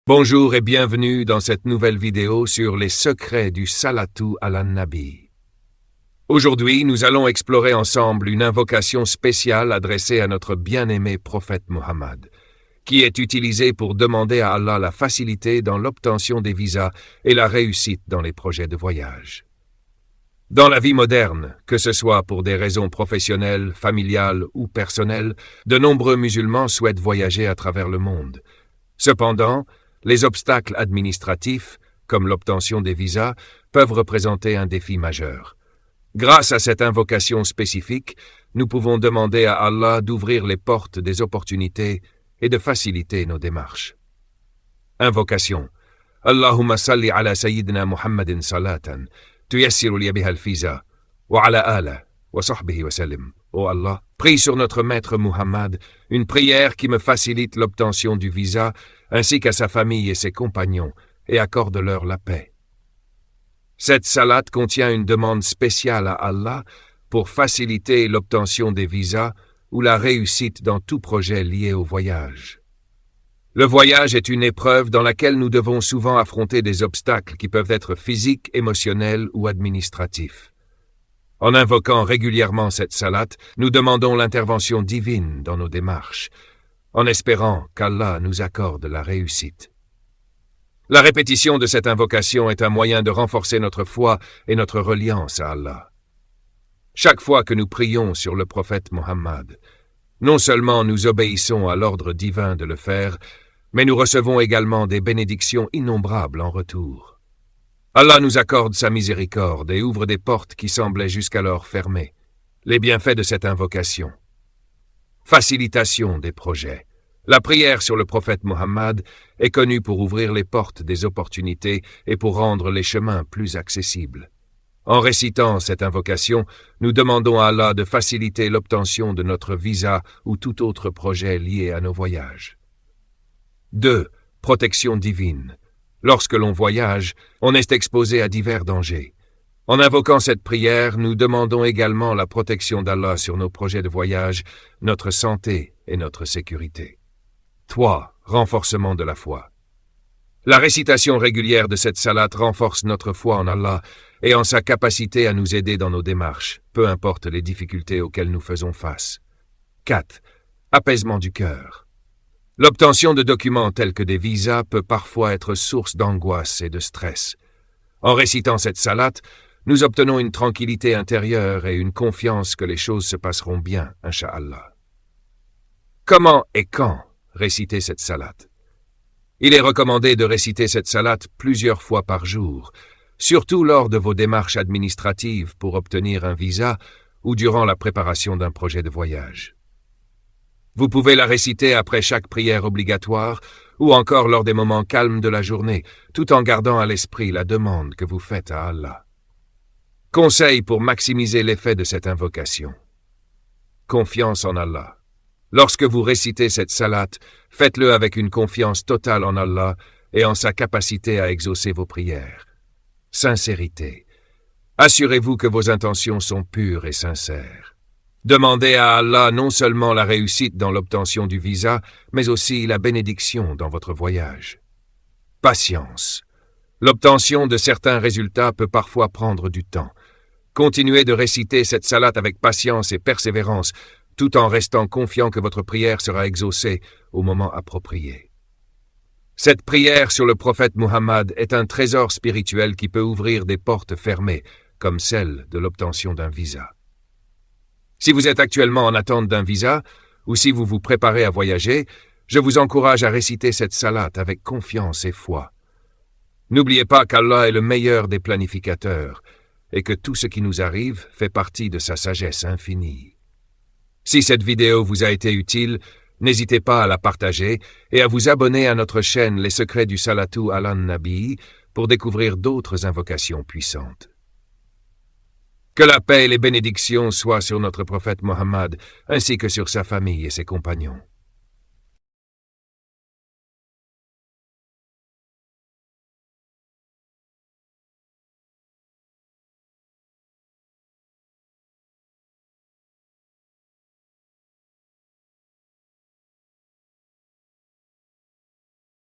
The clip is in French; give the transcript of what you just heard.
Bonjour et bienvenue dans cette nouvelle vidéo sur les secrets du Salatu ala Nabi. Aujourd'hui, nous allons explorer ensemble une invocation spéciale adressée à notre bien-aimé prophète Muhammad, qui est utilisée pour demander à Allah la facilité dans l'obtention des visas et la réussite dans les projets de voyage. Dans la vie moderne, que ce soit pour des raisons professionnelles, familiales ou personnelles, de nombreux musulmans souhaitent voyager à travers le monde. Cependant, les obstacles administratifs, comme l'obtention des visas, peuvent représenter un défi majeur. Grâce à cette invocation spécifique, nous pouvons demander à Allah d'ouvrir les portes des opportunités et de faciliter nos démarches. Invocation. Allahumma salli ala Sayyidina Muhammadin salatan, tuyassiru li biha al-visa, wa ala ala, wa sahbihi wa sallim. Ô Allah, prie sur notre maître Muhammad, une prière qui me facilite l'obtention du visa, ainsi qu'à sa famille et ses compagnons, et accorde-leur la paix. Cette salate contient une demande spéciale à Allah pour faciliter l'obtention des visas ou la réussite dans tout projet lié au voyage. Le voyage est une épreuve dans laquelle nous devons souvent affronter des obstacles qui peuvent être physiques, émotionnels ou administratifs. En invoquant régulièrement cette salate, nous demandons l'intervention divine dans nos démarches, en espérant qu'Allah nous accorde la réussite. La répétition de cette invocation est un moyen de renforcer notre foi et notre reliance à Allah. Chaque fois que nous prions sur le prophète Muhammad, non seulement nous obéissons à l'ordre divin de le faire, mais nous recevons également des bénédictions innombrables en retour. Allah nous accorde sa miséricorde et ouvre des portes qui semblaient jusqu'alors fermées. Les bienfaits de cette invocation. Facilitation des projets. La prière sur le prophète Muhammad est connue pour ouvrir les portes des opportunités et pour rendre les chemins plus accessibles. En récitant cette invocation, nous demandons à Allah de faciliter l'obtention de notre visa ou tout autre projet lié à nos voyages. 2. Protection divine. Lorsque l'on voyage, on est exposé à divers dangers. En invoquant cette prière, nous demandons également la protection d'Allah sur nos projets de voyage, notre santé et notre sécurité. 3. Renforcement de la foi. La récitation régulière de cette salate renforce notre foi en Allah et en sa capacité à nous aider dans nos démarches, peu importe les difficultés auxquelles nous faisons face. 4. Apaisement du cœur. L'obtention de documents tels que des visas peut parfois être source d'angoisse et de stress. En récitant cette salate, nous obtenons une tranquillité intérieure et une confiance que les choses se passeront bien, incha'Allah. Comment et quand réciter cette salate? Il est recommandé de réciter cette salate plusieurs fois par jour, surtout lors de vos démarches administratives pour obtenir un visa ou durant la préparation d'un projet de voyage. Vous pouvez la réciter après chaque prière obligatoire ou encore lors des moments calmes de la journée, tout en gardant à l'esprit la demande que vous faites à Allah. Conseil pour maximiser l'effet de cette invocation. Confiance en Allah. Lorsque vous récitez cette salate, faites-le avec une confiance totale en Allah et en sa capacité à exaucer vos prières. Sincérité. Assurez-vous que vos intentions sont pures et sincères. Demandez à Allah non seulement la réussite dans l'obtention du visa, mais aussi la bénédiction dans votre voyage. Patience. L'obtention de certains résultats peut parfois prendre du temps. Continuez de réciter cette salate avec patience et persévérance, tout en restant confiant que votre prière sera exaucée au moment approprié. Cette prière sur le prophète Muhammad est un trésor spirituel qui peut ouvrir des portes fermées, comme celle de l'obtention d'un visa. Si vous êtes actuellement en attente d'un visa, ou si vous vous préparez à voyager, je vous encourage à réciter cette salate avec confiance et foi. N'oubliez pas qu'Allah est le meilleur des planificateurs, et que tout ce qui nous arrive fait partie de sa sagesse infinie. Si cette vidéo vous a été utile, n'hésitez pas à la partager et à vous abonner à notre chaîne Les Secrets du Salatu ala Nabi pour découvrir d'autres invocations puissantes. Que la paix et les bénédictions soient sur notre prophète Muhammad, ainsi que sur sa famille et ses compagnons.